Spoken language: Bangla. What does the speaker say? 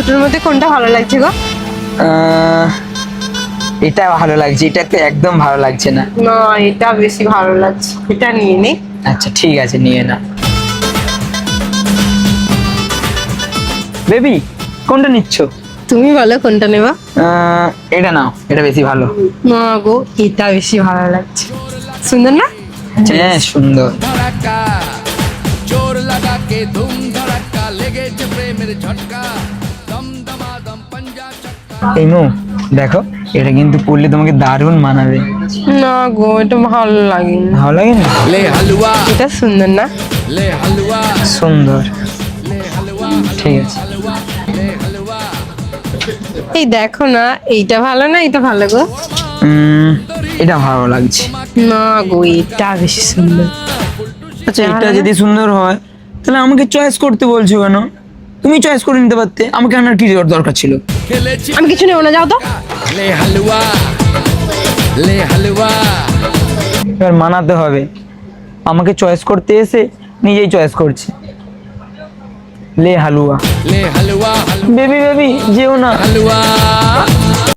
দুটোর মধ্যে কোনটা ভালো লাগছে গো? এটা ভালো লাগছে, এটা তো একদম ভালো লাগছে না। না, এটা বেশি ভালো লাগছে, এটা নিয়ে নে। আচ্ছা ঠিক আছে, নিয়ে না। বেবি, কোনটা নিচ্ছ? তুমি বলো কোনটা নেবা। এটা নাও, এটা বেশি ভালো। না গো, এটা বেশি ভালো লাগছে। সুন্দর না? হ্যাঁ সুন্দর। धड़का जोर लगा के धूम धड़का लेगे जे प्रेमेर झटका दम दमादम पंजा चक्का। এই মো, দেখো এটা কিন্তু পরলে তোমাকে দারুণ মানাবে। না গো, এটা ভালো লাগে না। ভালো লাগে না? ले हलवा এটা সুন্দর না? ले हलवा সুন্দর, ले हलवा ঠিক আছে। हलवा ले हलवा। এই দেখো না, এইটা ভালো না এটা ভালো গো? এটা ভালো লাগছে। না গো, এটা বেশি সুন্দর। আচ্ছা এটা যদি সুন্দর হয় তাহলে আমাকে চয়েস করতে বলছো কেন? তুমি চয়েস করে নিতে পারতে, আমাকে আনার কি দরকার ছিল? खेले ची আমি কিছু নেবো না, যাও তো। ले हलवा ले हलवा। এবার মানাতে হবে, আমাকে চয়েস করতে এসে নিজেই চয়েস করছে। লে হালুয়া। ले हलवा বেবি বেবি যেও না। हलवा।